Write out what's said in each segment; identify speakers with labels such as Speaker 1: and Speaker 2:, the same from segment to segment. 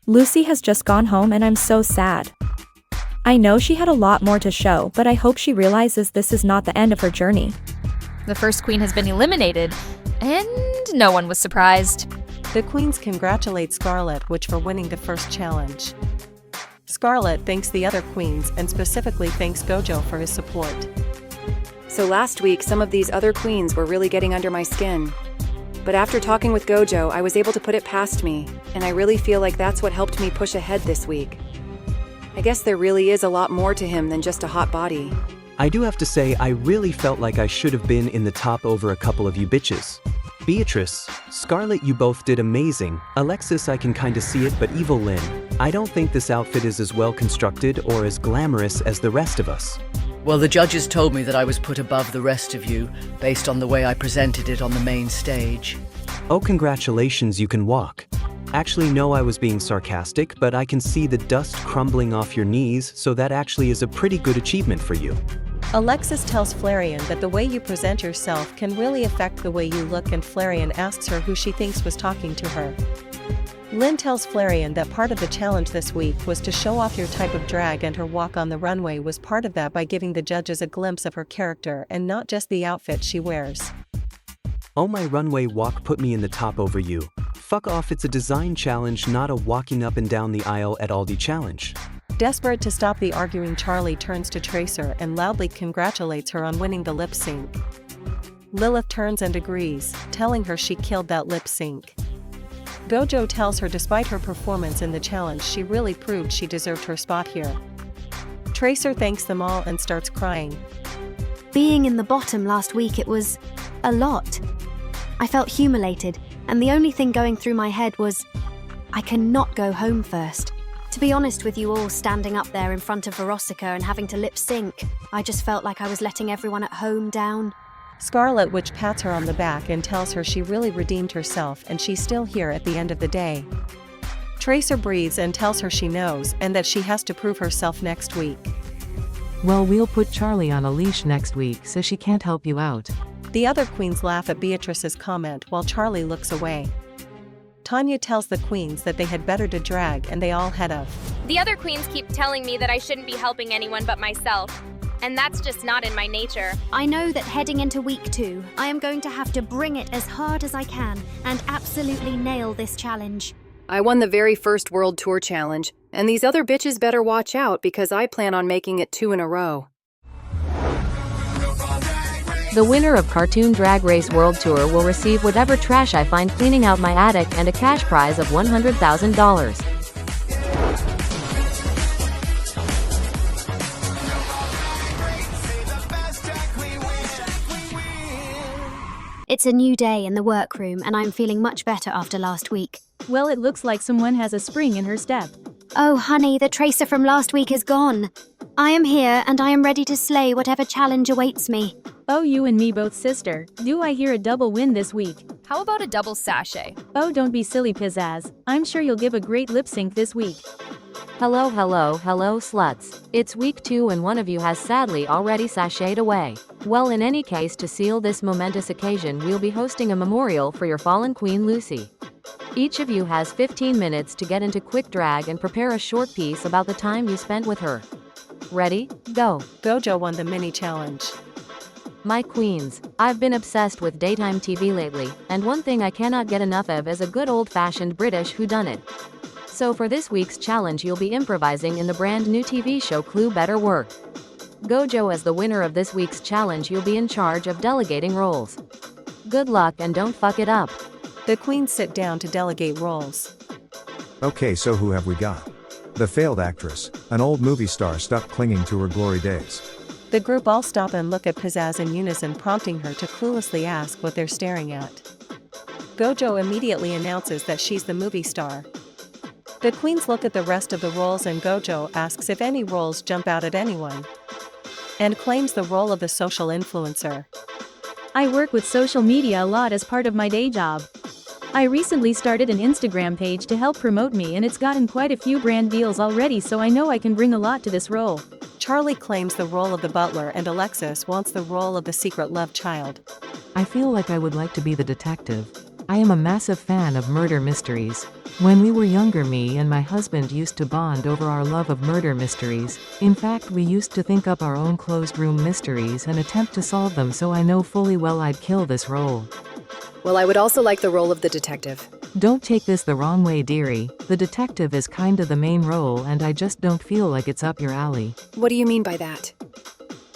Speaker 1: Lucy has just gone home and I'm so sad. I know she had a lot more to show, but I hope she realizes this is not the end of her journey.
Speaker 2: The first queen has been eliminated, and no one was surprised.
Speaker 3: The queens congratulate Scarlet Witch for winning the first challenge. Scarlet thanks the other queens and specifically thanks Gojo for his support.
Speaker 4: So last week, some of these other queens were really getting under my skin. But after talking with Gojo, I was able to put it past me, and I really feel like that's what helped me push ahead this week. I guess there really is a lot more to him than just a hot body.
Speaker 5: I do have to say, I really felt like I should have been in the top over a couple of you bitches. Beatrice, Scarlet, you both did amazing. Alexis, I can kinda see it, but Evil Lynn, I don't think this outfit is as well constructed or as glamorous as the rest of us.
Speaker 6: Well, the judges told me that I was put above the rest of you, based on the way I presented it on the main stage.
Speaker 5: Oh, congratulations, you can walk. Actually, no, I was being sarcastic, but I can see the dust crumbling off your knees, so that actually is a pretty good achievement for you.
Speaker 3: Alexis tells Flareon that the way you present yourself can really affect the way you look, and Flareon asks her who she thinks was talking to her. Lynn tells Flareon that part of the challenge this week was to show off your type of drag, and her walk on the runway was part of that by giving the judges a glimpse of her character and not just the outfit she wears.
Speaker 5: Oh, my runway walk put me in the top over you. Fuck off, it's a design challenge, not a walking up and down the aisle at Aldi challenge.
Speaker 3: Desperate to stop the arguing, Charlie turns to Tracer and loudly congratulates her on winning the lip sync. Lilith turns and agrees, telling her she killed that lip sync. Gojo tells her despite her performance in the challenge, she really proved she deserved her spot here. Tracer thanks them all and starts crying.
Speaker 7: Being in the bottom last week, it was a lot. I felt humiliated, and the only thing going through my head was, I cannot go home first. To be honest with you all, standing up there in front of Veronica and having to lip sync, I just felt like I was letting everyone at home down.
Speaker 3: Scarlet Witch pats her on the back and tells her she really redeemed herself and she's still here at the end of the day. Tracer breathes and tells her she knows and that she has to prove herself next week.
Speaker 8: Well, we'll put Charlie on a leash next week so she can't help you out.
Speaker 3: The other queens laugh at Beatrice's comment while Charlie looks away. Tanya tells the queens that they had better to drag, and they all head off.
Speaker 9: The other queens keep telling me that I shouldn't be helping anyone but myself, and that's just not in my nature.
Speaker 7: I know that heading into week 2, I am going to have to bring it as hard as I can and absolutely nail this challenge.
Speaker 4: I won the very first World Tour challenge, and these other bitches better watch out because I plan on making it 2 in a row.
Speaker 10: The winner of Cartoon Drag Race World Tour will receive whatever trash I find cleaning out my attic and a cash prize of $100,000.
Speaker 7: It's a new day in the workroom and I'm feeling much better after last week.
Speaker 11: Well, it looks like someone has a spring in her step.
Speaker 7: Oh honey, the Tracer from last week is gone. I am here and I am ready to slay whatever challenge awaits me.
Speaker 11: Oh, you and me both, sister. Do I hear a double win this week?
Speaker 2: How about a double sachet?
Speaker 11: Oh, don't be silly, pizzazz. I'm sure you'll give a great lip sync this week.
Speaker 10: Hello, hello, hello, sluts. It's week 2 and one of you has sadly already sashayed away. Well, in any case, to seal this momentous occasion, we'll be hosting a memorial for your fallen queen, Lucy. Each of you has 15 minutes to get into quick drag and prepare a short piece about the time you spent with her. Ready? Go.
Speaker 3: Gojo won the mini challenge.
Speaker 10: My queens, I've been obsessed with daytime TV lately, and one thing I cannot get enough of is a good old-fashioned British whodunit. So for this week's challenge, you'll be improvising in the brand new TV show Clue Better Work. Gojo, as the winner of this week's challenge, you'll be in charge of delegating roles. Good luck and don't fuck it up.
Speaker 3: The queens sit down to delegate roles.
Speaker 12: Okay, so who have we got? The failed actress, an old movie star stuck clinging to her glory days.
Speaker 3: The group all stop and look at Pizzazz in unison, prompting her to cluelessly ask what they're staring at. Gojo immediately announces that she's the movie star. The queens look at the rest of the roles and Gojo asks if any roles jump out at anyone, and claims the role of the social influencer.
Speaker 11: I work with social media a lot as part of my day job. I recently started an Instagram page to help promote me and it's gotten quite a few brand deals already, so I know I can bring a lot to this role.
Speaker 3: Charlie claims the role of the butler and Alexis wants the role of the secret love child.
Speaker 8: I feel like I would like to be the detective. I am a massive fan of murder mysteries. When we were younger, me and my husband used to bond over our love of murder mysteries. In fact, we used to think up our own closed room mysteries and attempt to solve them, so I know fully well I'd kill this role.
Speaker 4: Well, I would also like the role of the detective.
Speaker 8: Don't take this the wrong way, dearie. The detective is kinda the main role and I just don't feel like it's up your alley.
Speaker 4: What do you mean by that?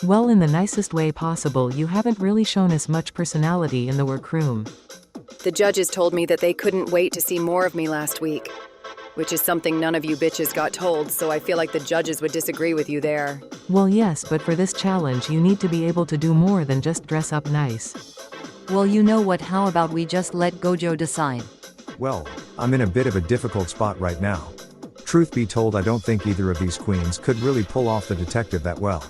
Speaker 8: Well, in the nicest way possible, you haven't really shown us much personality in the workroom.
Speaker 4: The judges told me that they couldn't wait to see more of me last week. Which is something none of you bitches got told, so I feel like the judges would disagree with you there.
Speaker 8: Well, yes, but for this challenge you need to be able to do more than just dress up nice.
Speaker 10: Well, you know what, how about we just let Gojo decide?
Speaker 12: Well, I'm in a bit of a difficult spot right now. Truth be told, I don't think either of these queens could really pull off the detective that well.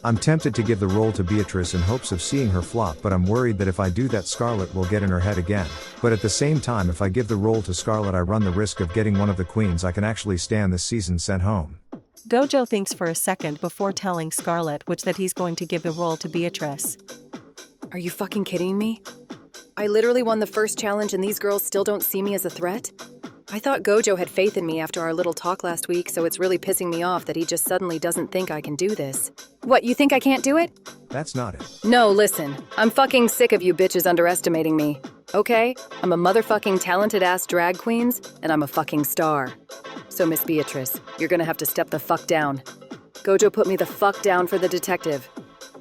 Speaker 12: I'm tempted to give the role to Beatrice in hopes of seeing her flop, but I'm worried that if I do that, Scarlet will get in her head again. But at the same time, if I give the role to Scarlet, I run the risk of getting one of the queens I can actually stand this season sent home.
Speaker 3: Gojo thinks for a second before telling Scarlet that he's going to give the role to Beatrice.
Speaker 4: Are you fucking kidding me? I literally won the first challenge and these girls still don't see me as a threat? I thought Gojo had faith in me after our little talk last week, so it's really pissing me off that he just suddenly doesn't think I can do this. What, you think I can't do it?
Speaker 12: That's not it.
Speaker 4: No, listen. I'm fucking sick of you bitches underestimating me. Okay? I'm a motherfucking talented-ass drag queens, and I'm a fucking star. So, Miss Beatrice, you're gonna have to step the fuck down. Gojo put me the fuck down for the detective.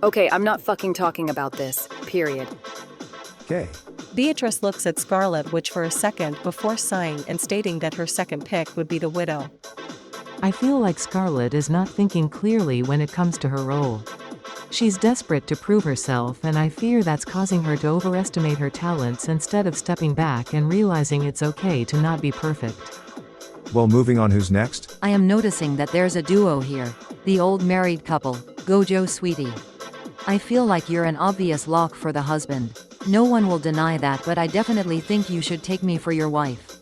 Speaker 4: Okay, I'm not fucking talking about this. Period.
Speaker 12: Okay.
Speaker 3: Beatrice looks at Scarlet Witch for a second before sighing and stating that her second pick would be the widow.
Speaker 8: I feel like Scarlet is not thinking clearly when it comes to her role. She's desperate to prove herself, and I fear that's causing her to overestimate her talents instead of stepping back and realizing it's okay to not be perfect.
Speaker 12: Well, moving on, who's next?
Speaker 10: I am noticing that there's a duo here. The old married couple, Gojo Sweetie. I feel like you're an obvious lock for the husband. No one will deny that, but I definitely think you should take me for your wife.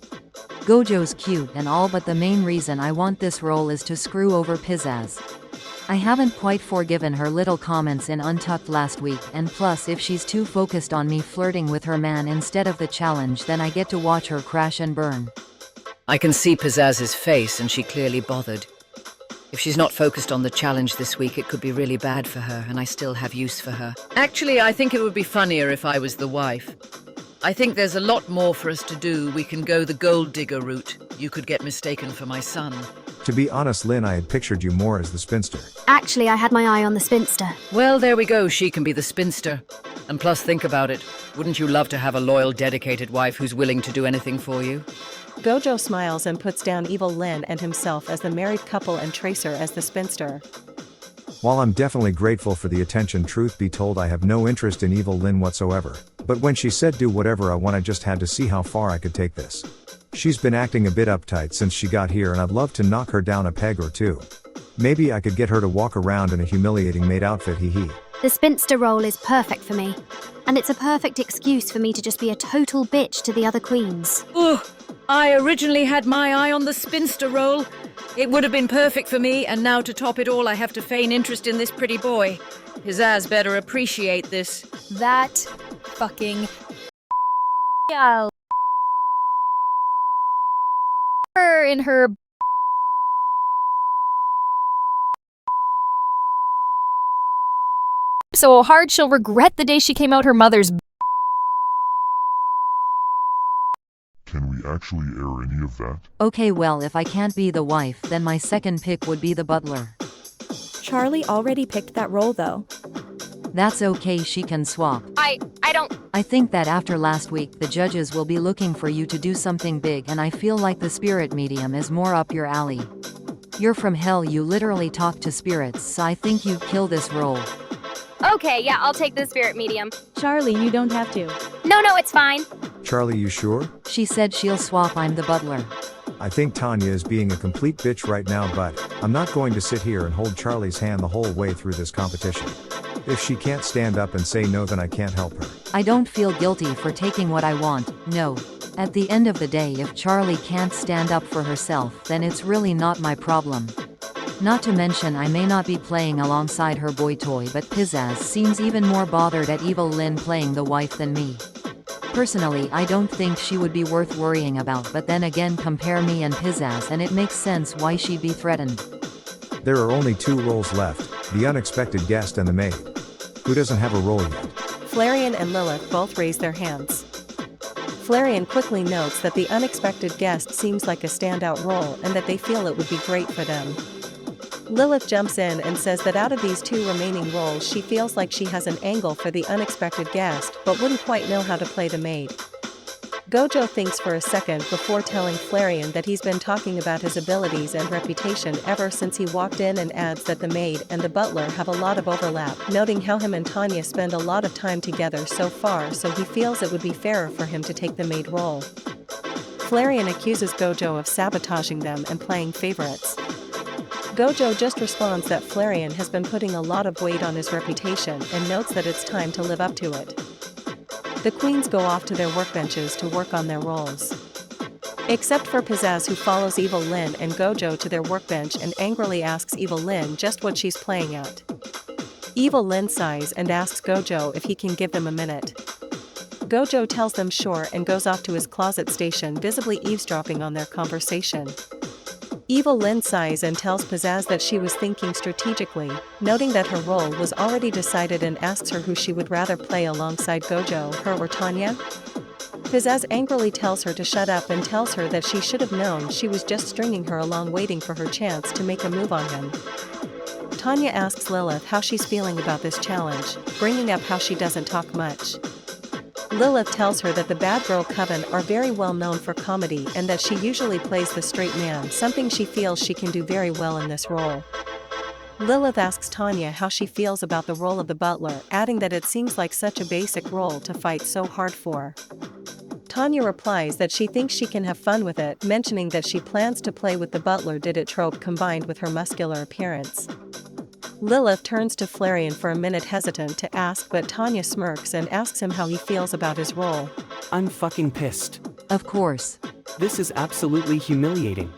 Speaker 10: Gojo's cute and all, but the main reason I want this role is to screw over Pizzazz. I haven't quite forgiven her little comments in Untucked last week, and plus if she's too focused on me flirting with her man instead of the challenge, then I get to watch her crash and burn.
Speaker 6: I can see Pizzazz's face and she clearly bothered. If she's not focused on the challenge this week, it could be really bad for her, and I still have use for her. Actually, I think it would be funnier if I was the wife. I think there's a lot more for us to do. We can go the gold digger route. You could get mistaken for my son.
Speaker 12: To be honest, Lynn, I had pictured you more as the spinster.
Speaker 7: Actually, I had my eye on the spinster.
Speaker 6: Well, there we go. She can be the spinster. And plus, think about it. Wouldn't you love to have a loyal, dedicated wife who's willing to do anything for you?
Speaker 3: Gojo smiles and puts down Evil Lynn and himself as the married couple and Tracer as the spinster.
Speaker 12: While I'm definitely grateful for the attention, truth be told, I have no interest in Evil Lynn whatsoever. But when she said do whatever I want, I just had to see how far I could take this. She's been acting a bit uptight since she got here, and I'd love to knock her down a peg or two. Maybe I could get her to walk around in a humiliating maid outfit, hee hee.
Speaker 7: The spinster role is perfect for me, and it's a perfect excuse for me to just be a total bitch to the other queens.
Speaker 6: Ugh. I originally had my eye on the spinster role. It would have been perfect for me, and now to top it all, I have to feign interest in this pretty boy. Pizzazz better appreciate this.
Speaker 2: That fucking yeah. Her in her so hard she'll regret the day she came out her mother's.
Speaker 13: Can we actually air any of that?
Speaker 10: Okay, well, if I can't be the wife, then my second pick would be the butler.
Speaker 1: Charlie already picked that role though.
Speaker 10: That's okay, she can swap.
Speaker 9: I don't.
Speaker 10: I think that after last week, the judges will be looking for you to do something big, and I feel like the spirit medium is more up your alley. You're from hell, you literally talk to spirits, so I think you'd kill this role.
Speaker 9: Okay, yeah, I'll take the spirit medium.
Speaker 11: Charlie, you don't have to.
Speaker 9: No, it's fine.
Speaker 12: Charlie, you sure?
Speaker 10: She said she'll swap. I'm the butler.
Speaker 12: I think Tanya is being a complete bitch right now, but I'm not going to sit here and hold Charlie's hand the whole way through this competition. If she can't stand up and say no, then I can't help her.
Speaker 10: I don't feel guilty for taking what I want, no. At the end of the day, if Charlie can't stand up for herself, then it's really not my problem. Not to mention, I may not be playing alongside her boy toy, but Pizzazz seems even more bothered at Evil Lynn playing the wife than me. Personally, I don't think she would be worth worrying about, but then again compare me and Pizzazz and it makes sense why she'd be threatened.
Speaker 12: There are only 2 roles left, the unexpected guest and the maid. Who doesn't have a role yet?
Speaker 3: Flareon and Lilith both raise their hands. Flareon quickly notes that the unexpected guest seems like a standout role and that they feel it would be great for them. Lilith jumps in and says that out of these 2 remaining roles she feels like she has an angle for the unexpected guest but wouldn't quite know how to play the maid. Gojo thinks for a second before telling Flareon that he's been talking about his abilities and reputation ever since he walked in, and adds that the maid and the butler have a lot of overlap, noting how him and Tanya spend a lot of time together so far, so he feels it would be fairer for him to take the maid role. Flareon accuses Gojo of sabotaging them and playing favorites. Gojo just responds that Flareon has been putting a lot of weight on his reputation and notes that it's time to live up to it. The queens go off to their workbenches to work on their roles. Except for Pizzazz, who follows Evil Lyn and Gojo to their workbench and angrily asks Evil Lyn just what she's playing at. Evil Lyn sighs and asks Gojo if he can give them a minute. Gojo tells them sure and goes off to his closet station, visibly eavesdropping on their conversation. Evil Lyn sighs and tells Pizzazz that she was thinking strategically, noting that her role was already decided, and asks her who she would rather play alongside Gojo, her or Tanya. Pizzazz angrily tells her to shut up and tells her that she should have known she was just stringing her along, waiting for her chance to make a move on him. Tanya asks Lilith how she's feeling about this challenge, bringing up how she doesn't talk much. Lilith tells her that the Bad Girl Coven are very well known for comedy and that she usually plays the straight man, something she feels she can do very well in this role. Lilith asks Tanya how she feels about the role of the butler, adding that it seems like such a basic role to fight so hard for. Tanya replies that she thinks she can have fun with it, mentioning that she plans to play with the butler did it trope combined with her muscular appearance. Lilith turns to Flareon for a minute, hesitant to ask, but Tanya smirks and asks him how he feels about his role.
Speaker 5: I'm fucking pissed.
Speaker 10: Of course.
Speaker 5: This is absolutely humiliating.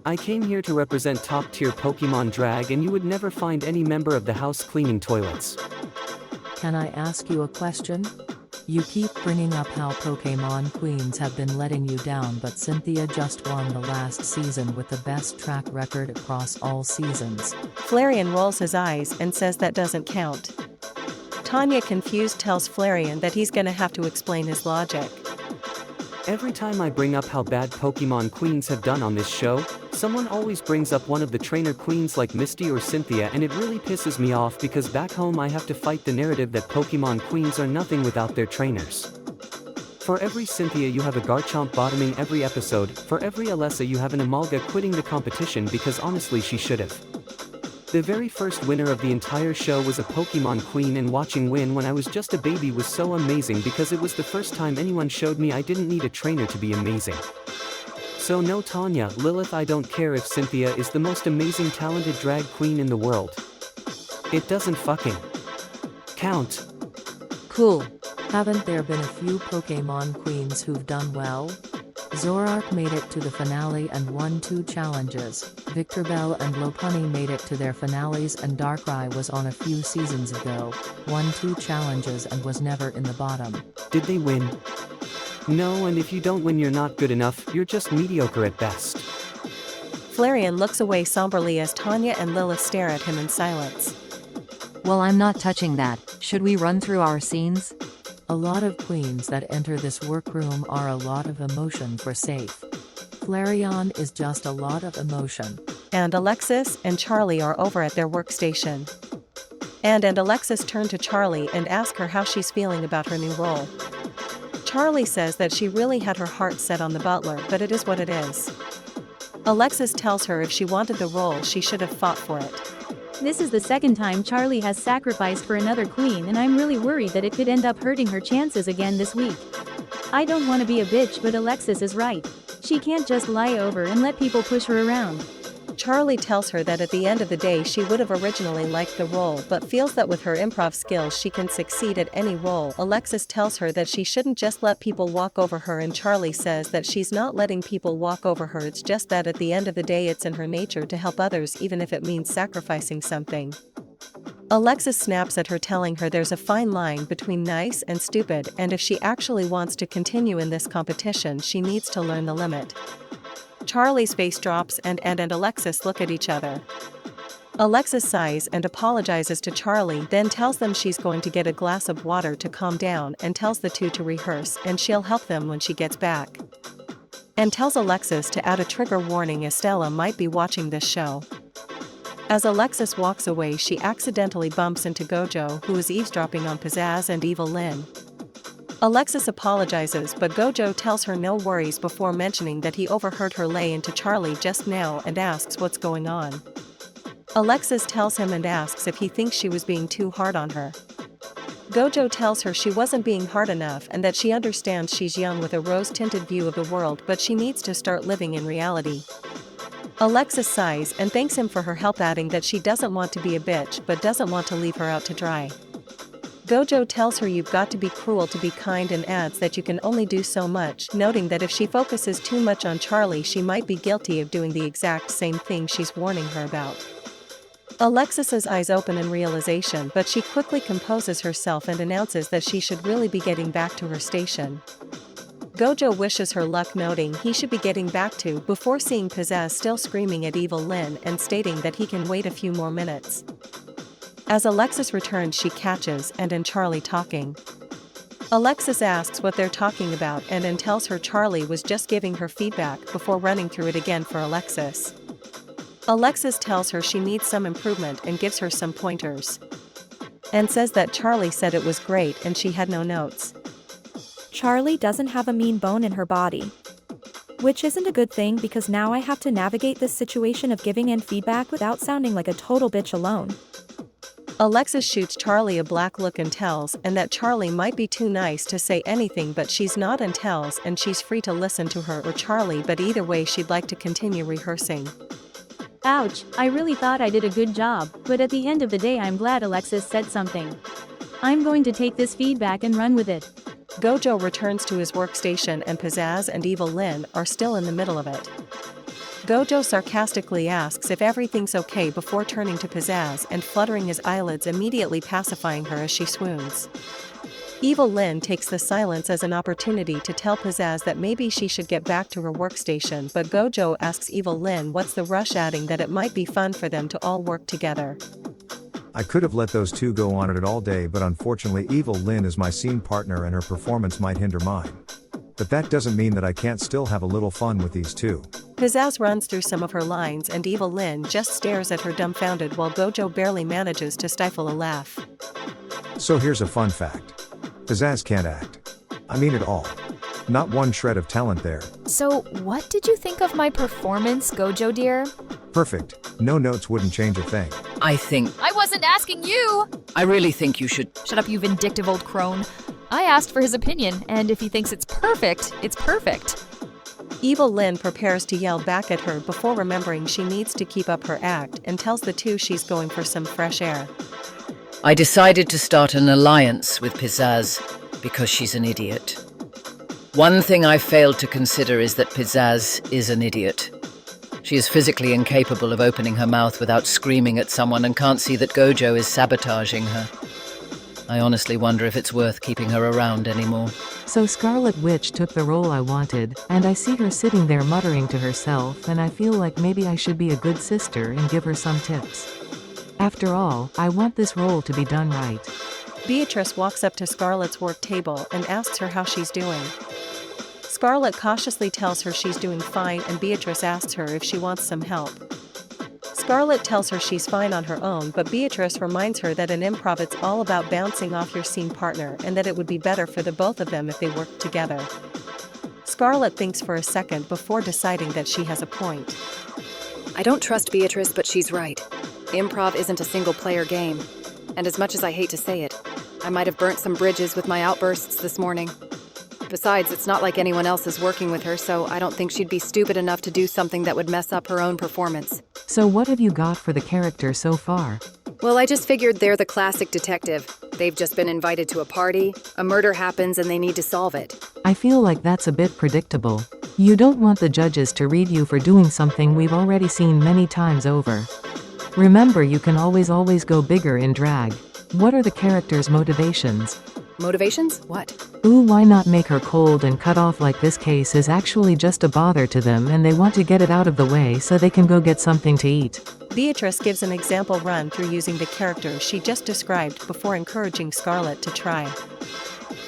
Speaker 5: I came here to represent top-tier Pokemon drag and you would never find any member of the house cleaning toilets.
Speaker 8: Can I ask you a question? You keep bringing up how Pokemon queens have been letting you down, but Cynthia just won the last season with the best track record across all seasons.
Speaker 3: Flareon rolls his eyes and says that doesn't count. Tanya, confused, tells Flareon that he's gonna have to explain his logic.
Speaker 5: Every time I bring up how bad Pokemon queens have done on this show, someone always brings up one of the trainer queens like Misty or Cynthia, and it really pisses me off because back home I have to fight the narrative that Pokemon queens are nothing without their trainers. For every Cynthia you have a Garchomp bottoming every episode, for every Alessa you have an Amalga quitting the competition because honestly she should've. The very first winner of the entire show was a Pokemon queen, and watching win when I was just a baby was so amazing because it was the first time anyone showed me I didn't need a trainer to be amazing. So no, Tanya, Lilith, I don't care if Cynthia is the most amazing talented drag queen in the world. It doesn't fucking count.
Speaker 8: Cool. Haven't there been a few Pokemon queens who've done well? Zoroark made it to the finale and won 2 challenges. Victreebel and Lopunny made it to their finales, and Darkrai was on a few seasons ago, won 2 challenges and was never in the bottom.
Speaker 5: Did they win? No, and if you don't win you're not good enough, you're just mediocre at best.
Speaker 3: Flareon looks away somberly as Tanya and Lilith stare at him in silence.
Speaker 10: Well, I'm not touching that. Should we run through our scenes?
Speaker 8: A lot of queens that enter this workroom are a lot of emotion for safe. Flareon is just a lot of emotion.
Speaker 3: And Alexis and Charlie are over at their workstation. And Alexis turned to Charlie and asked her how she's feeling about her new role. Charlie says that she really had her heart set on the butler, but it is what it is. Alexis tells her if she wanted the role she should have fought for it.
Speaker 11: This is the second time Charlie has sacrificed for another queen, and I'm really worried that it could end up hurting her chances again this week. I don't want to be a bitch, but Alexis is right. She can't just lie over and let people push her around.
Speaker 3: Charlie tells her that at the end of the day she would have originally liked the role, but feels that with her improv skills she can succeed at any role. Alexis tells her that she shouldn't just let people walk over her, and Charlie says that she's not letting people walk over her, it's just that at the end of the day it's in her nature to help others even if it means sacrificing something. Alexis snaps at her, telling her there's a fine line between nice and stupid, and if she actually wants to continue in this competition, she needs to learn the limit. Charlie's face drops and Alexis look at each other. Alexis sighs and apologizes to Charlie, then tells them she's going to get a glass of water to calm down and tells the two to rehearse and she'll help them when she gets back. And tells Alexis to add a trigger warning as Stella might be watching this show. As Alexis walks away, she accidentally bumps into Gojo, who is eavesdropping on Pizzazz and Evil Lynn. Alexis apologizes, but Gojo tells her no worries before mentioning that he overheard her lay into Charlie just now and asks what's going on. Alexis tells him and asks if he thinks she was being too hard on her. Gojo tells her she wasn't being hard enough and that she understands she's young with a rose-tinted view of the world, but she needs to start living in reality. Alexis sighs and thanks him for her help, adding that she doesn't want to be a bitch but doesn't want to leave her out to dry. Gojo tells her you've got to be cruel to be kind and adds that you can only do so much, noting that if she focuses too much on Charlie, she might be guilty of doing the exact same thing she's warning her about. Alexis's eyes open in realization, but she quickly composes herself and announces that she should really be getting back to her station. Gojo wishes her luck, noting he should be getting back to before seeing Pizzazz still screaming at Evil Lynn and stating that he can wait a few more minutes. As Alexis returns, she catches and Charlie talking. Alexis asks what they're talking about and tells her Charlie was just giving her feedback before running through it again for Alexis. Alexis tells her she needs some improvement and gives her some pointers. And says that Charlie said it was great and she had no notes.
Speaker 1: Charlie doesn't have a mean bone in her body. Which isn't a good thing because now I have to navigate this situation of giving in feedback without sounding like a total bitch alone.
Speaker 3: Alexis shoots Charlie a black look and tells that Charlie might be too nice to say anything, but she's not, and tells she's free to listen to her or Charlie, but either way she'd like to continue rehearsing.
Speaker 11: Ouch, I really thought I did a good job, but at the end of the day I'm glad Alexis said something. I'm going to take this feedback and run with it.
Speaker 3: Gojo returns to his workstation and Pizzazz and Evil Lynn are still in the middle of it. Gojo sarcastically asks if everything's okay before turning to Pizzazz and fluttering his eyelids, immediately pacifying her as she swoons. Evil Lynn takes the silence as an opportunity to tell Pizzazz that maybe she should get back to her workstation, but Gojo asks Evil Lynn what's the rush, adding that it might be fun for them to all work together.
Speaker 12: I could have let those two go on at it all day, but unfortunately Evil Lynn is my scene partner and her performance might hinder mine. But that doesn't mean that I can't still have a little fun with these two.
Speaker 3: Pizzazz runs through some of her lines and Evil Lynn just stares at her dumbfounded while Gojo barely manages to stifle a laugh.
Speaker 12: So here's a fun fact. Pizzazz can't act. I mean it all. Not one shred of talent there.
Speaker 2: So, what did you think of my performance, Gojo dear?
Speaker 12: Perfect. No notes wouldn't change a thing.
Speaker 6: I think...
Speaker 2: I wasn't asking you!
Speaker 6: I really think you should...
Speaker 2: Shut up, you vindictive old crone. I asked for his opinion, and if he thinks it's perfect, it's perfect.
Speaker 3: Evil Lynn prepares to yell back at her before remembering she needs to keep up her act and tells the two she's going for some fresh air.
Speaker 6: I decided to start an alliance with Pizzazz because she's an idiot. One thing I failed to consider is that Pizzazz is an idiot. She is physically incapable of opening her mouth without screaming at someone and can't see that Gojo is sabotaging her. I honestly wonder if it's worth keeping her around anymore.
Speaker 8: So Scarlet Witch took the role I wanted, and I see her sitting there muttering to herself, and I feel like maybe I should be a good sister and give her some tips. After all, I want this role to be done right.
Speaker 3: Beatrice walks up to Scarlet's work table and asks her how she's doing. Scarlet cautiously tells her she's doing fine and Beatrice asks her if she wants some help. Scarlet tells her she's fine on her own, but Beatrice reminds her that in improv it's all about bouncing off your scene partner and that it would be better for the both of them if they worked together. Scarlet thinks for a second before deciding that she has a point.
Speaker 4: I don't trust Beatrice, but she's right. Improv isn't a single-player game. And as much as I hate to say it, I might have burnt some bridges with my outbursts this morning. Besides, it's not like anyone else is working with her, so I don't think she'd be stupid enough to do something that would mess up her own performance.
Speaker 8: So what have you got for the character so far?
Speaker 4: Well, I just figured they're the classic detective. They've just been invited to a party, a murder happens, and they need to solve it.
Speaker 8: I feel like that's a bit predictable. You don't want the judges to read you for doing something we've already seen many times over. Remember, you can always go bigger in drag. What are the characters' motivations?
Speaker 4: Motivations? What?
Speaker 8: Ooh, why not make her cold and cut off like this case is actually just a bother to them and they want to get it out of the way so they can go get something to eat.
Speaker 3: Beatrice gives an example run through using the characters she just described before encouraging Scarlett to try.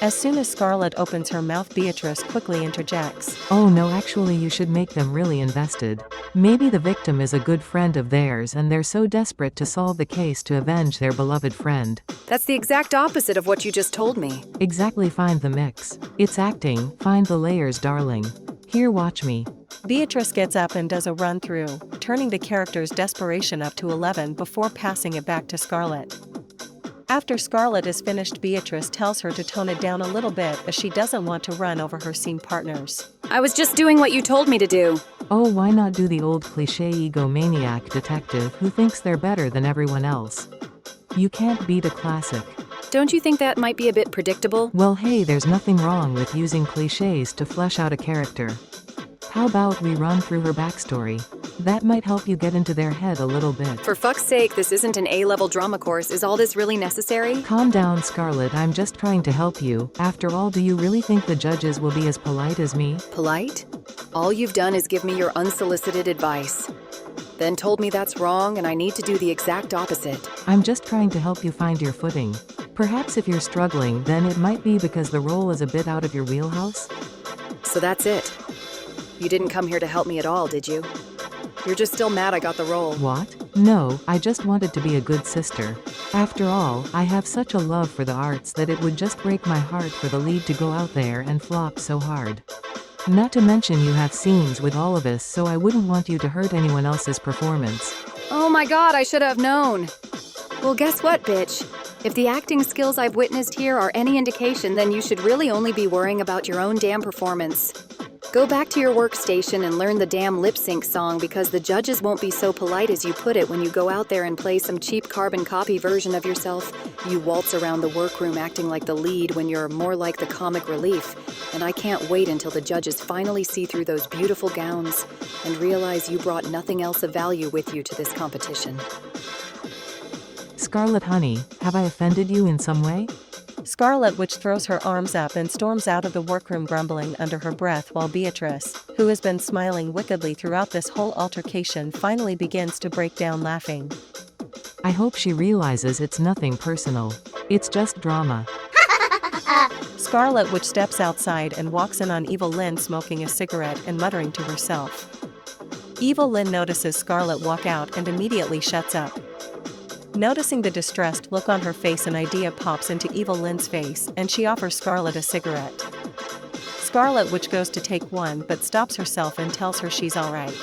Speaker 3: As soon as Scarlett opens her mouth, Beatrice quickly interjects.
Speaker 8: Oh no, actually you should make them really invested. Maybe the victim is a good friend of theirs and they're so desperate to solve the case to avenge their beloved friend.
Speaker 4: That's the exact opposite of what you just told me.
Speaker 8: Exactly, find the mix. It's acting, find the layers, darling. Here, watch me.
Speaker 3: Beatrice gets up and does a run through, turning the character's desperation up to 11 before passing it back to Scarlett. After Scarlett is finished, Beatrice tells her to tone it down a little bit as she doesn't want to run over her scene partners.
Speaker 4: I was just doing what you told me to do.
Speaker 8: Oh, why not do the old cliché egomaniac detective who thinks they're better than everyone else? You can't beat a classic.
Speaker 4: Don't you think that might be a bit predictable?
Speaker 8: Well, hey, there's nothing wrong with using clichés to flesh out a character. How about we run through her backstory? That might help you get into their head a little bit.
Speaker 4: For fuck's sake, this isn't an A-level drama course. Is all this really necessary?
Speaker 8: Calm down, Scarlett, I'm just trying to help you. After all, do you really think the judges will be as polite as me?
Speaker 4: Polite? All you've done is give me your unsolicited advice. Then told me that's wrong and I need to do the exact opposite.
Speaker 8: I'm just trying to help you find your footing. Perhaps if you're struggling, then it might be because the role is a bit out of your wheelhouse?
Speaker 4: So that's it. You didn't come here to help me at all, did you? You're just still mad I got the role.
Speaker 8: What? No, I just wanted to be a good sister. After all, I have such a love for the arts that it would just break my heart for the lead to go out there and flop so hard. Not to mention you have scenes with all of us, so I wouldn't want you to hurt anyone else's performance.
Speaker 4: Oh my god, I should have known. Well, guess what, bitch? If the acting skills I've witnessed here are any indication, then you should really only be worrying about your own damn performance. Go back to your workstation and learn the damn lip sync song, because the judges won't be so polite as you put it when you go out there and play some cheap carbon copy version of yourself. You waltz around the workroom acting like the lead when you're more like the comic relief. And I can't wait until the judges finally see through those beautiful gowns and realize you brought nothing else of value with you to this competition.
Speaker 8: Scarlett, honey, have I offended you in some way?
Speaker 3: Scarlett Witch throws her arms up and storms out of the workroom, grumbling under her breath, while Beatrice, who has been smiling wickedly throughout this whole altercation, finally begins to break down laughing.
Speaker 8: I hope she realizes it's nothing personal. It's just drama.
Speaker 3: Scarlett Witch steps outside and walks in on Evil Lynn smoking a cigarette and muttering to herself. Evil Lynn notices Scarlett walk out and immediately shuts up. Noticing the distressed look on her face, an idea pops into Evil Lynn's face and she offers Scarlett a cigarette. Scarlett Witch goes to take one but stops herself and tells her she's alright.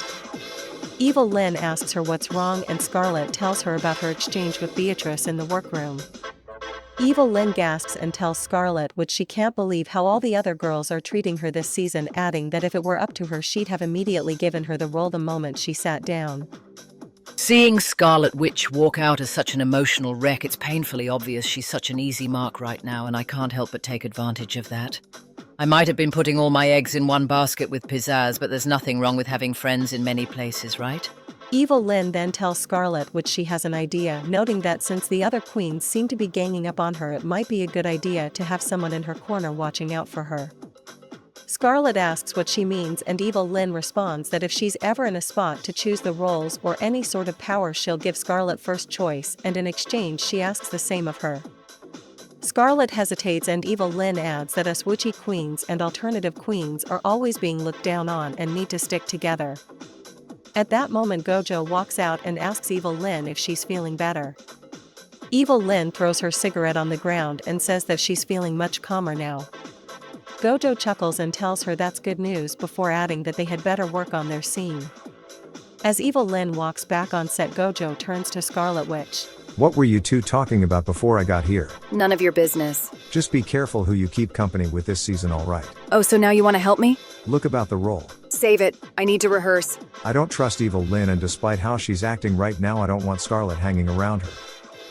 Speaker 3: Evil Lynn asks her what's wrong and Scarlett tells her about her exchange with Beatrice in the workroom. Evil Lynn gasps and tells Scarlett Witch she can't believe how all the other girls are treating her this season, adding that if it were up to her she'd have immediately given her the role the moment she sat down.
Speaker 6: Seeing Scarlet Witch walk out as such an emotional wreck, it's painfully obvious she's such an easy mark right now, and I can't help but take advantage of that. I might have been putting all my eggs in one basket with Pizzazz, but there's nothing wrong with having friends in many places, right?
Speaker 3: Evil Lynn then tells Scarlett Witch she has an idea, noting that since the other queens seem to be ganging up on her, it might be a good idea to have someone in her corner watching out for her. Scarlett asks what she means and Evil Lynn responds that if she's ever in a spot to choose the roles or any sort of power, she'll give Scarlett first choice, and in exchange she asks the same of her. Scarlett hesitates and Evil Lynn adds that us witchy queens and alternative queens are always being looked down on and need to stick together. At that moment, Gojo walks out and asks Evil Lynn if she's feeling better. Evil Lynn throws her cigarette on the ground and says that she's feeling much calmer now. Gojo chuckles and tells her that's good news before adding that they had better work on their scene. As Evil Lynn walks back on set, Gojo turns to Scarlet Witch.
Speaker 12: What were you two talking about before I got here?
Speaker 4: None of your business.
Speaker 12: Just be careful who you keep company with this season, alright?
Speaker 4: Oh, so now you want to help me?
Speaker 12: Look about the role.
Speaker 4: Save it. I need to rehearse.
Speaker 12: I don't trust Evil Lynn, and despite how she's acting right now, I don't want Scarlett hanging around her.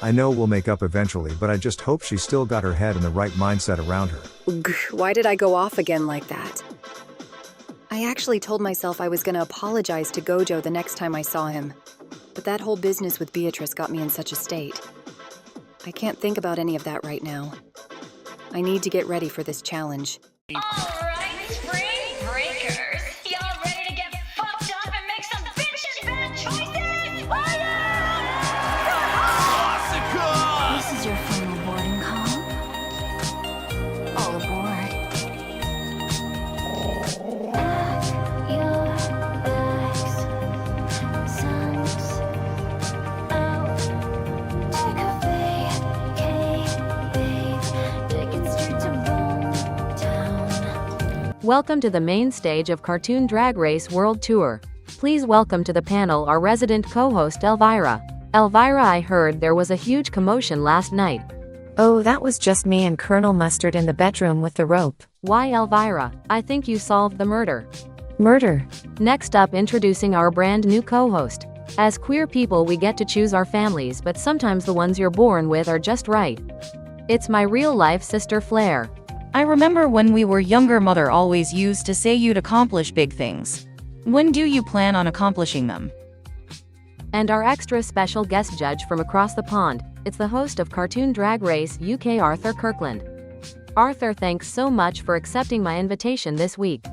Speaker 12: I know we'll make up eventually, but I just hope she's still got her head in the right mindset around her.
Speaker 4: Ugh, why did I go off again like that? I actually told myself I was going to apologize to Gojo the next time I saw him. But that whole business with Beatrice got me in such a state. I can't think about any of that right now. I need to get ready for this challenge.
Speaker 14: Alright, spring breakers. Y'all ready to get fucked up and make some bitchin' bad choices? Fire!
Speaker 15: This is your final boarding call. All aboard. Pack your bags. Sun's out. Take a vacay, babe. Take it straight to Bone Town.
Speaker 10: Welcome to the main stage of Cartoon Drag Race World Tour. Please welcome to the panel our resident co-host Elvira. Elvira, I heard there was a huge commotion last night.
Speaker 16: Oh, that was just me and Colonel Mustard in the bedroom with the rope.
Speaker 10: Why, Elvira? I think you solved the murder.
Speaker 16: Murder?
Speaker 10: Next up, introducing our brand new co-host. As queer people, we get to choose our families, but sometimes the ones you're born with are just right. It's my real-life sister Flair.
Speaker 17: I remember when we were younger, Mother always used to say you'd accomplish big things. When do you plan on accomplishing them?
Speaker 10: And our extra special guest judge from across the pond, it's the host of Cartoon Drag Race UK, Arthur Kirkland. Arthur, thanks so much for accepting my invitation this week.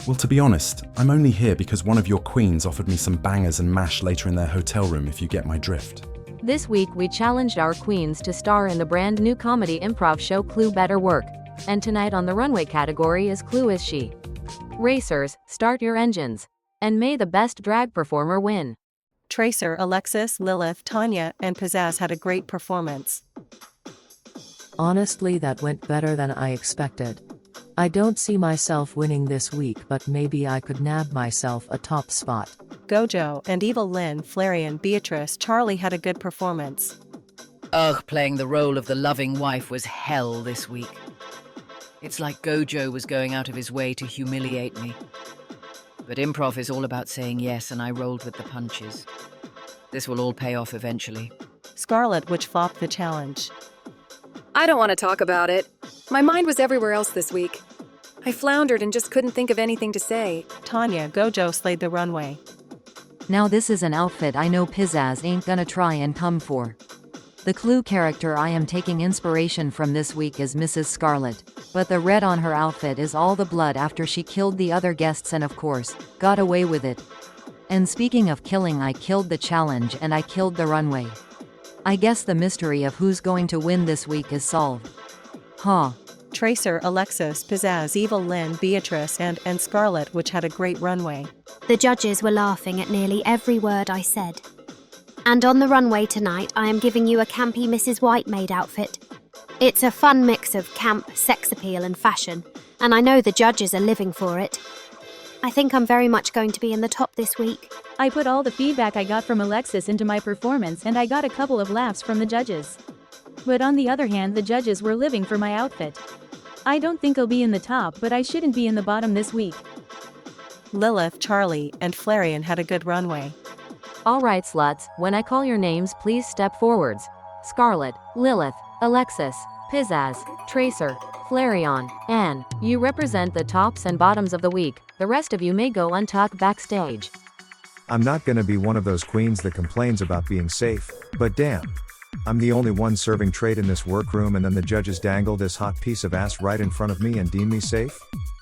Speaker 18: Well, to be honest, I'm only here because one of your queens offered me some bangers and mash later in their hotel room, if you get my drift.
Speaker 10: This week we challenged our queens to star in the brand new comedy improv show Clue Better Work. And tonight on the runway category is Clue Is She. Racers, start your engines. And may the best drag performer win.
Speaker 3: Tracer, Alexis, Lilith, Tanya, and Pizzazz had a great performance.
Speaker 8: Honestly, that went better than I expected. I don't see myself winning this week, but maybe I could nab myself a top spot.
Speaker 3: Gojo and Evil Lynn, Flarian, Beatrice, Charlie had a good performance.
Speaker 6: Ugh, playing the role of the loving wife was hell this week. It's like Gojo was going out of his way to humiliate me. But improv is all about saying yes, and I rolled with the punches. This will all pay off eventually.
Speaker 3: Scarlet, which flopped the challenge.
Speaker 4: I don't want to talk about it. My mind was everywhere else this week. I floundered and just couldn't think of anything to say.
Speaker 3: Tanya, Gojo slayed the runway.
Speaker 19: Now this is an outfit I know Pizzazz ain't gonna try and come for. The Clue character I am taking inspiration from this week is Mrs. Scarlet, but the red on her outfit is all the blood after she killed the other guests and of course, got away with it. And speaking of killing, I killed the challenge and I killed the runway. I guess the mystery of who's going to win this week is solved. Huh.
Speaker 3: Tracer, Alexis, Pizzazz, Evil Lynn, Beatrice, and Scarlet, which had a great runway.
Speaker 7: The judges were laughing at nearly every word I said. And on the runway tonight, I am giving you a campy Mrs. Whitemaid outfit. It's a fun mix of camp, sex appeal, and fashion, and I know the judges are living for it. I think I'm very much going to be in the top this week.
Speaker 11: I put all the feedback I got from Alexis into my performance, and I got a couple of laughs from the judges. But on the other hand, the judges were living for my outfit. I don't think I'll be in the top, but I shouldn't be in the bottom this week.
Speaker 3: Lilith, Charlie, and Flarian had a good runway.
Speaker 10: Alright sluts, when I call your names please step forwards. Scarlet, Lilith, Alexis, Pizzazz, Tracer, Flarian, Anne, you represent the tops and bottoms of the week. The rest of you may go untucked backstage.
Speaker 12: I'm not gonna be one of those queens that complains about being safe, but damn. I'm the only one serving trade in this workroom, and then the judges dangle this hot piece of ass right in front of me and deem me safe?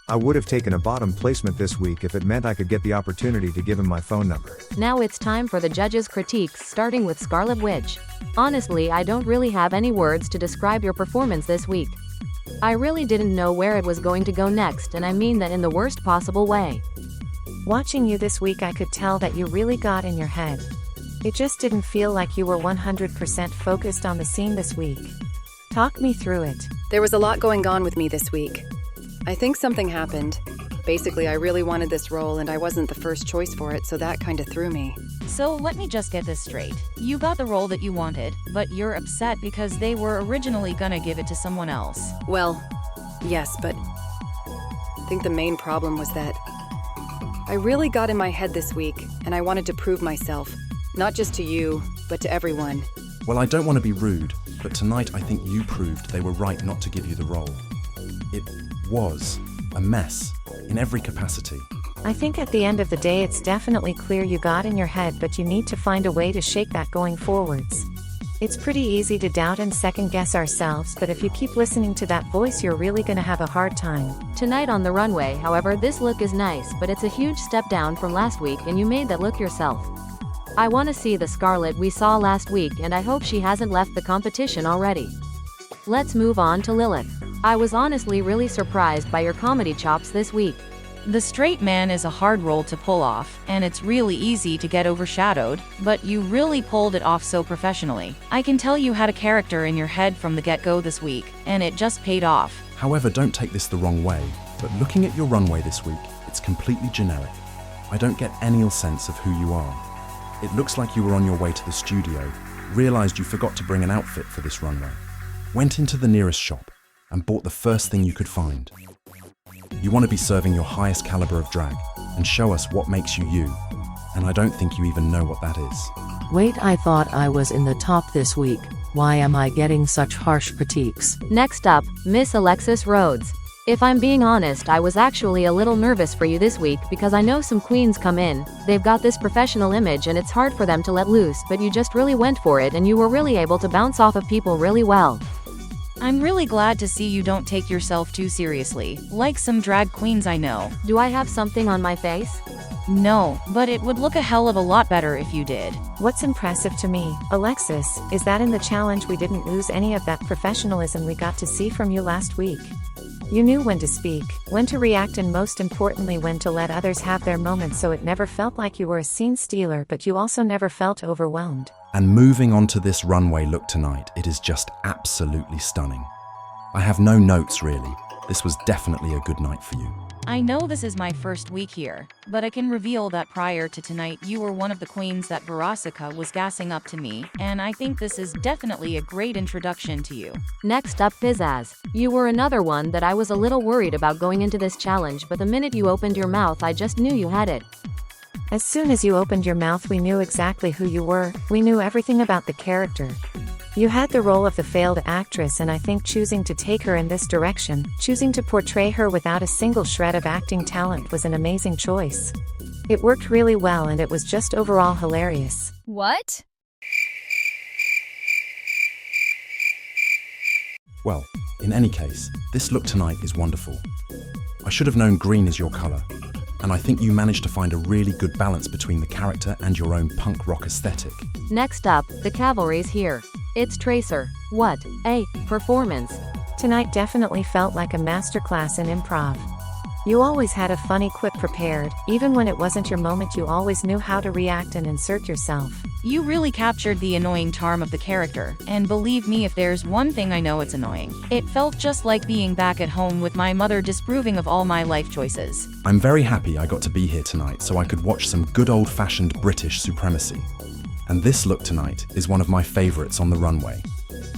Speaker 12: I would have taken a bottom placement this week if it meant I could get the opportunity to give him my phone number.
Speaker 10: Now it's time for the judges' critiques, starting with Scarlet Witch. Honestly, I don't really have any words to describe your performance this week. I really didn't know where it was going to go next, and I mean that in the worst possible way.
Speaker 16: Watching you this week, I could tell that you really got in your head. It just didn't feel like you were 100% focused on the scene this week. Talk me through it.
Speaker 4: There was a lot going on with me this week. I think something happened. Basically, I really wanted this role and I wasn't the first choice for it, so that kinda threw me.
Speaker 17: So let me just get this straight. You got the role that you wanted, but you're upset because they were originally gonna give it to someone else.
Speaker 4: Well, yes, but I think the main problem was that I really got in my head this week, and I wanted to prove myself. Not just to you, but to everyone.
Speaker 18: Well, I don't want to be rude, but tonight I think you proved they were right not to give you the role. It was a mess, in every capacity.
Speaker 16: I think at the end of the day it's definitely clear you got in your head, but you need to find a way to shake that going forwards. It's pretty easy to doubt and second guess ourselves, but if you keep listening to that voice you're really gonna have a hard time.
Speaker 10: Tonight on the runway, however, this look is nice, but it's a huge step down from last week and you made that look yourself. I want to see the Scarlett we saw last week and I hope she hasn't left the competition already. Let's move on to Lilith. I was honestly really surprised by your comedy chops this week.
Speaker 17: The straight man is a hard role to pull off, and it's really easy to get overshadowed, but you really pulled it off so professionally. I can tell you had a character in your head from the get-go this week, and it just paid off.
Speaker 18: However, don't take this the wrong way, but looking at your runway this week, it's completely generic. I don't get any sense of who you are. It looks like you were on your way to the studio, realized you forgot to bring an outfit for this runway, went into the nearest shop, and bought the first thing you could find. You want to be serving your highest caliber of drag and show us what makes you you, and I don't think you even know what that is.
Speaker 19: Wait, I thought I was in the top this week. Why am I getting such harsh critiques?
Speaker 10: Next up, Miss Alexis Rhodes. If I'm being honest, I was actually a little nervous for you this week because I know some queens come in, they've got this professional image and it's hard for them to let loose, but you just really went for it and you were really able to bounce off of people really well.
Speaker 17: I'm really glad to see you don't take yourself too seriously, like some drag queens I know.
Speaker 10: Do I have something on my face?
Speaker 17: No, but it would look a hell of a lot better if you did.
Speaker 16: What's impressive to me, Alexis, is that in the challenge we didn't lose any of that professionalism we got to see from you last week. You knew when to speak, when to react, and most importantly when to let others have their moments, so it never felt like you were a scene stealer, but you also never felt overwhelmed.
Speaker 18: And moving on to this runway look tonight, it is just absolutely stunning. I have no notes really. This was definitely a good night for you.
Speaker 17: I know this is my first week here, but I can reveal that prior to tonight you were one of the queens that Verasica was gassing up to me, and I think this is definitely a great introduction to you.
Speaker 10: Next up, Pizzazz. You were another one that I was a little worried about going into this challenge, but the minute you opened your mouth I just knew you had it.
Speaker 16: As soon as you opened your mouth we knew exactly who you were, we knew everything about the character. You had the role of the failed actress, and I think choosing to take her in this direction, choosing to portray her without a single shred of acting talent was an amazing choice. It worked really well and it was just overall hilarious.
Speaker 2: What?
Speaker 18: Well, in any case, this look tonight is wonderful. I should have known green is your color, and I think you managed to find a really good balance between the character and your own punk rock aesthetic.
Speaker 10: Next up, the cavalry's here. It's Tracer. What a performance.
Speaker 16: Tonight definitely felt like a masterclass in improv. You always had a funny quip prepared, even when it wasn't your moment you always knew how to react and insert yourself.
Speaker 17: You really captured the annoying charm of the character, and believe me, if there's one thing I know it's annoying. It felt just like being back at home with my mother disapproving of all my life choices.
Speaker 18: I'm very happy I got to be here tonight so I could watch some good old-fashioned British supremacy. And this look tonight is one of my favorites on the runway.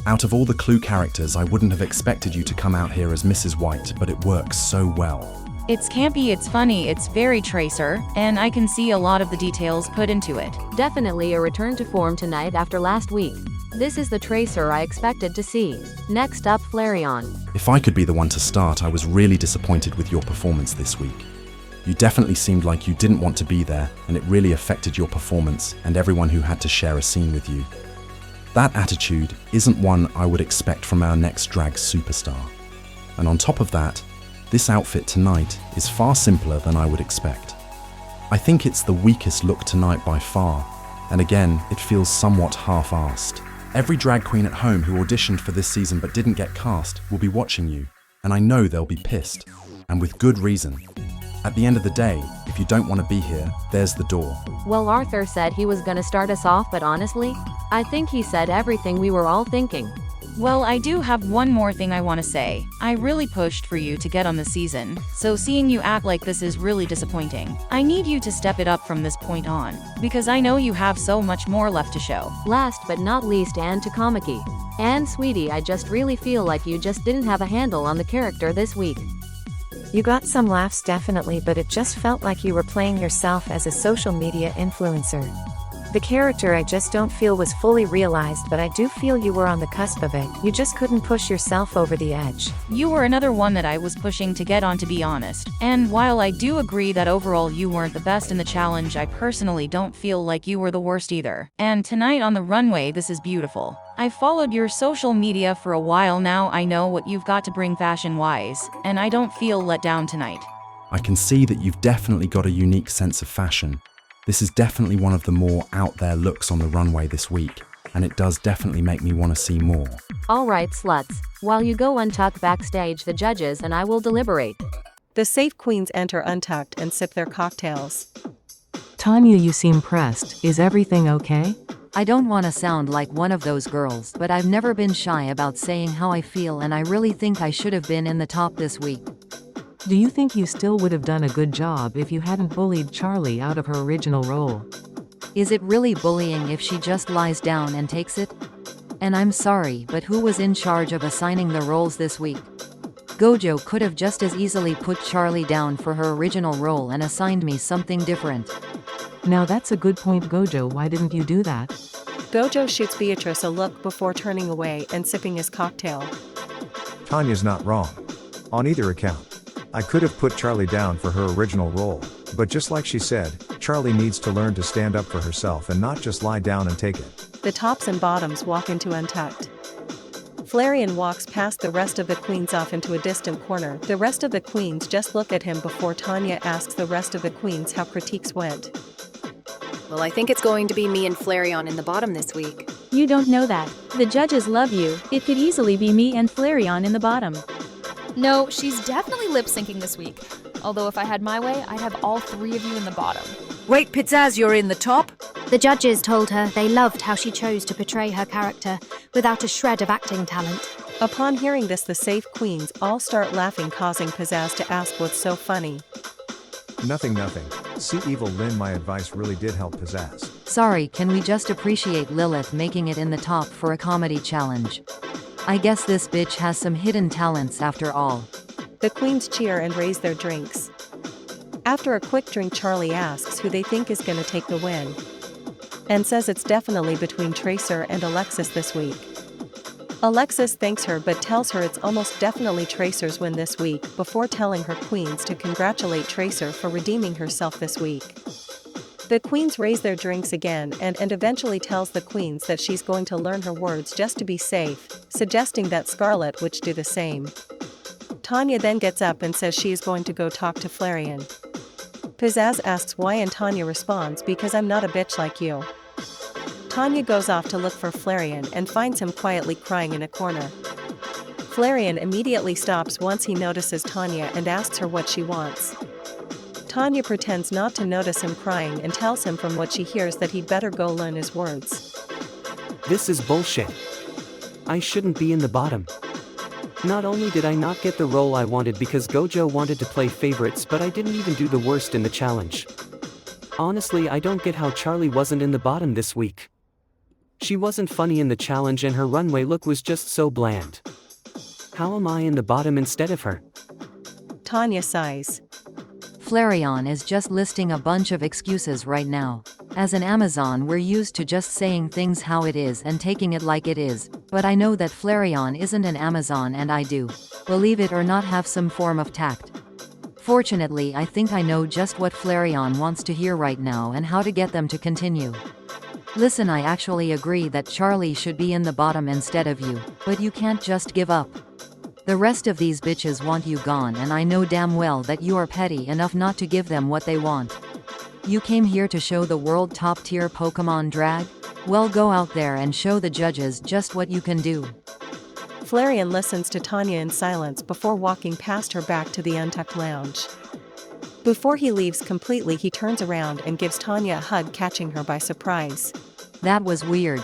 Speaker 18: Out of all the Clue characters, I wouldn't have expected you to come out here as Mrs. White, but it works so well.
Speaker 17: It's campy, it's funny, it's very Tracer, and I can see a lot of the details put into it.
Speaker 10: Definitely a return to form tonight after last week. This is the Tracer I expected to see. Next up, Flareon.
Speaker 18: If I could be the one to start, I was really disappointed with your performance this week. You definitely seemed like you didn't want to be there, and it really affected your performance and everyone who had to share a scene with you. That attitude isn't one I would expect from our next drag superstar. And on top of that, this outfit tonight is far simpler than I would expect. I think it's the weakest look tonight by far, and again, it feels somewhat half-assed. Every drag queen at home who auditioned for this season but didn't get cast will be watching you, and I know they'll be pissed, and with good reason. At the end of the day, if you don't want to be here, there's the door.
Speaker 10: Well, Arthur said he was gonna start us off, but honestly, I think he said everything we were all thinking.
Speaker 17: Well, I do have one more thing I want to say. I really pushed for you to get on the season, so seeing you act like this is really disappointing. I need you to step it up from this point on, because I know you have so much more left to show.
Speaker 10: Last but not least, Anne Takamaki. Anne, sweetie, I just really feel like you just didn't have a handle on the character this week.
Speaker 16: You got some laughs definitely, but it just felt like you were playing yourself as a social media influencer. The character I just don't feel was fully realized, but I do feel you were on the cusp of it. You just couldn't push yourself over the edge.
Speaker 17: You were another one that I was pushing to get on, to be honest. And while I do agree that overall you weren't the best in the challenge, I personally don't feel like you were the worst either. And tonight on the runway, this is beautiful. I've followed your social media for a while now. I know what you've got to bring fashion-wise, and I don't feel let down tonight.
Speaker 18: I can see that you've definitely got a unique sense of fashion. This is definitely one of the more out there looks on the runway this week, and it does definitely make me want to see more.
Speaker 10: Alright, sluts. While you go untuck backstage the judges and I will deliberate.
Speaker 3: The safe queens enter untucked and sip their cocktails.
Speaker 8: Tanya, you seem pressed. Is everything okay?
Speaker 19: I don't want to sound like one of those girls, but I've never been shy about saying how I feel, and I really think I should have been in the top this week.
Speaker 8: Do you think you still would have done a good job if you hadn't bullied Charlie out of her original role?
Speaker 19: Is it really bullying if she just lies down and takes it? And I'm sorry, but who was in charge of assigning the roles this week? Gojo could have just as easily put Charlie down for her original role and assigned me something different.
Speaker 8: Now that's a good point, Gojo. Why didn't you do that?
Speaker 3: Gojo shoots Beatrice a look before turning away and sipping his cocktail.
Speaker 12: Tanya's not wrong. On either account. I could have put Charlie down for her original role, but just like she said, Charlie needs to learn to stand up for herself and not just lie down and take it.
Speaker 3: The tops and bottoms walk into untucked. Flareon walks past the rest of the queens off into a distant corner. The rest of the queens just look at him before Tanya asks the rest of the queens how critiques went.
Speaker 4: Well, I think it's going to be me and Flareon in the bottom this week.
Speaker 11: You don't know that. The judges love you. It could easily be me and Flareon in the bottom.
Speaker 2: No, she's definitely lip-syncing this week. Although if I had my way, I'd have all three of you in the bottom.
Speaker 6: Wait, Pizzazz, you're in the top?
Speaker 7: The judges told her they loved how she chose to portray her character without a shred of acting talent.
Speaker 3: Upon hearing this, the safe queens all start laughing, causing Pizzazz to ask what's so funny.
Speaker 12: Nothing. See, Evil Lynn, my advice really did help Pizzazz.
Speaker 19: Sorry, can we just appreciate Lilith making it in the top for a comedy challenge? I guess this bitch has some hidden talents after all.
Speaker 3: The queens cheer and raise their drinks. After a quick drink, Charlie asks who they think is gonna take the win, and says it's definitely between Tracer and Alexis this week. Alexis thanks her but tells her it's almost definitely Tracer's win this week, before telling her queens to congratulate Tracer for redeeming herself this week. The queens raise their drinks again and eventually tells the queens that she's going to learn her words just to be safe, suggesting that Scarlet Witch do the same. Tanya then gets up and says she is going to go talk to Flareon. Pizzazz asks why, and Tanya responds, because I'm not a bitch like you. Tanya goes off to look for Flareon and finds him quietly crying in a corner. Flareon immediately stops once he notices Tanya and asks her what she wants. Tanya pretends not to notice him crying and tells him from what she hears that he'd better go learn his words.
Speaker 5: This is bullshit. I shouldn't be in the bottom. Not only did I not get the role I wanted because Gojo wanted to play favorites, but I didn't even do the worst in the challenge. Honestly, I don't get how Charlie wasn't in the bottom this week. She wasn't funny in the challenge and her runway look was just so bland. How am I in the bottom instead of her?
Speaker 3: Tanya sighs.
Speaker 19: Flareon is just listing a bunch of excuses right now. As an Amazon, we're used to just saying things how it is and taking it like it is, but I know that Flareon isn't an Amazon, and I do, believe it or not, have some form of tact. Fortunately, I think I know just what Flareon wants to hear right now and how to get them to continue. Listen, I actually agree that Charlie should be in the bottom instead of you, but you can't just give up. The rest of these bitches want you gone, and I know damn well that you are petty enough not to give them what they want. You came here to show the world top-tier Pokemon drag? Well, go out there and show the judges just what you can do.
Speaker 3: Flareon listens to Tanya in silence before walking past her back to the Untucked Lounge. Before he leaves completely, he turns around and gives Tanya a hug, catching her by surprise.
Speaker 19: That was weird.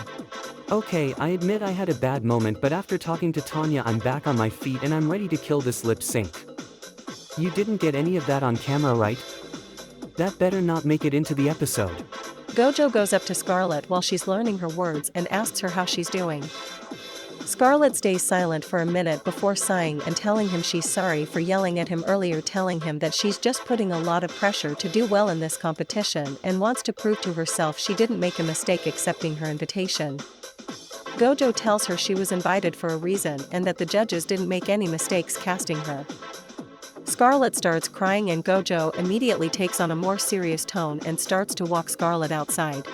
Speaker 5: Okay, I admit I had a bad moment, but after talking to Tanya I'm back on my feet and I'm ready to kill this lip sync. You didn't get any of that on camera, right? That better not make it into the episode.
Speaker 3: Gojo goes up to Scarlet while she's learning her words and asks her how she's doing. Scarlett stays silent for a minute before sighing and telling him she's sorry for yelling at him earlier, telling him that she's just putting a lot of pressure to do well in this competition and wants to prove to herself she didn't make a mistake accepting her invitation. Gojo tells her she was invited for a reason and that the judges didn't make any mistakes casting her. Scarlett starts crying and Gojo immediately takes on a more serious tone and starts to walk Scarlett outside.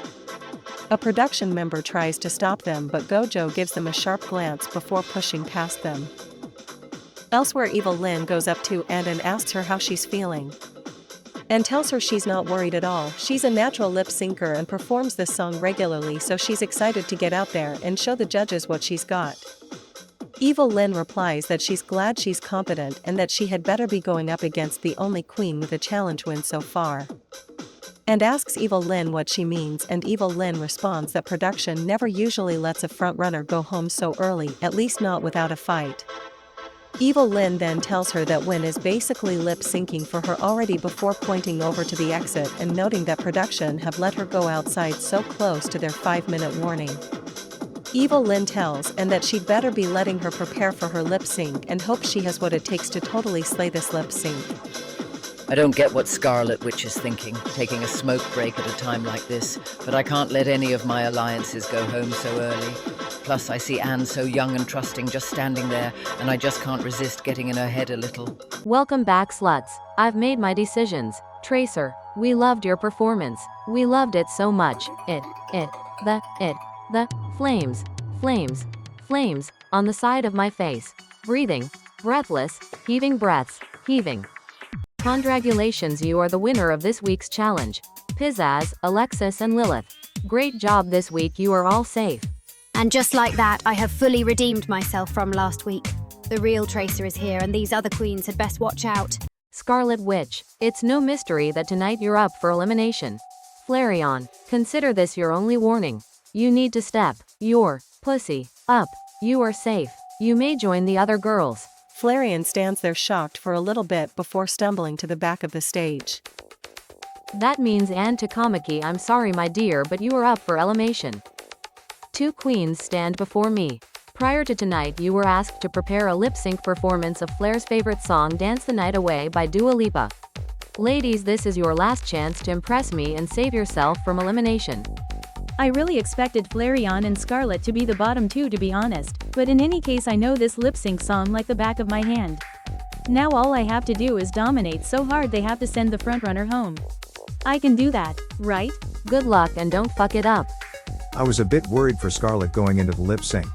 Speaker 3: A production member tries to stop them, but Gojo gives them a sharp glance before pushing past them. Elsewhere, Evil Lynn goes up to Anne and asks her how she's feeling. Anne tells her she's not worried at all. She's a natural lip syncer and performs this song regularly, so she's excited to get out there and show the judges what she's got. Evil Lynn replies that she's glad she's competent and that she had better be going up against the only queen with a challenge win so far. And asks Evil Lynn what she means, and Evil Lynn responds that production never usually lets a frontrunner go home so early, at least not without a fight. Evil Lynn then tells her that Win is basically lip syncing for her already before pointing over to the exit and noting that production have let her go outside so close to their 5-minute warning. Evil Lynn tells Anne that she'd better be letting her prepare for her lip sync and hopes she has what it takes to totally slay this lip sync.
Speaker 6: I don't get what Scarlet Witch is thinking, taking a smoke break at a time like this, but I can't let any of my alliances go home so early. Plus, I see Anne so young and trusting just standing there, and I just can't resist getting in her head a little.
Speaker 10: Welcome back, sluts. I've made my decisions. Tracer, we loved your performance. We loved it so much. The flames, flames, flames, on the side of my face. Breathing, breathless, heaving breaths, heaving. Congratulations, you are the winner of this week's challenge. Pizzazz, Alexis and Lilith. Great job this week, you are all safe.
Speaker 7: And just like that, I have fully redeemed myself from last week. The real Tracer is here and these other queens had best watch out.
Speaker 10: Scarlet Witch, it's no mystery that tonight you're up for elimination. Flareon, consider this your only warning. You need to step your pussy up. You are safe. You may join the other girls.
Speaker 3: Flareon stands there shocked for a little bit before stumbling to the back of the stage.
Speaker 10: That means Anne Takamaki, I'm sorry my dear, but you are up for elimination. 2 queens stand before me. Prior to tonight you were asked to prepare a lip-sync performance of Flair's favorite song Dance the Night Away by Dua Lipa. Ladies, this is your last chance to impress me and save yourself from elimination.
Speaker 11: I really expected Flareon and Scarlet to be the bottom 2 to be honest, but in any case I know this lip-sync song like the back of my hand. Now all I have to do is dominate so hard they have to send the frontrunner home. I can do that, right?
Speaker 10: Good luck and don't fuck it up.
Speaker 12: I was a bit worried for Scarlett going into the lip sync.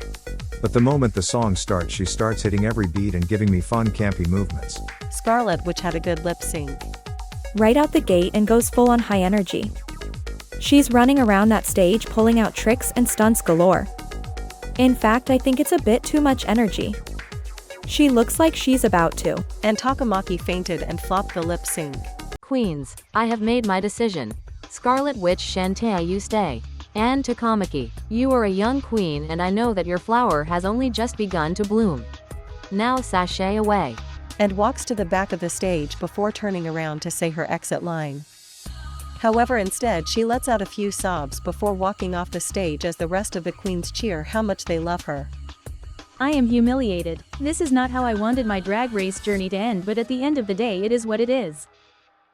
Speaker 12: But the moment the song starts, she starts hitting every beat and giving me fun campy movements.
Speaker 3: Scarlett, which had a good lip sync.
Speaker 1: Right out the gate and goes full on high energy. She's running around that stage pulling out tricks and stunts galore. In fact, I think it's a bit too much energy. She looks like she's about to.
Speaker 3: And Takamaki fainted and flopped the lip sync.
Speaker 10: Queens, I have made my decision. Scarlet Witch, Shantae, you stay. Anne Takamaki, you are a young queen and I know that your flower has only just begun to bloom. Now sashay away.
Speaker 3: And walks to the back of the stage before turning around to say her exit line. However, instead she lets out a few sobs before walking off the stage as the rest of the queens cheer how much they love her.
Speaker 11: I am humiliated. This is not how I wanted my drag race journey to end, but at the end of the day it is what it is.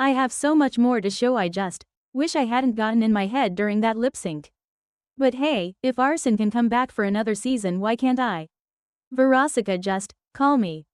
Speaker 11: I have so much more to show, I just wish I hadn't gotten in my head during that lip sync. But hey, if Arson can come back for another season, why can't I? Verosika, just call me.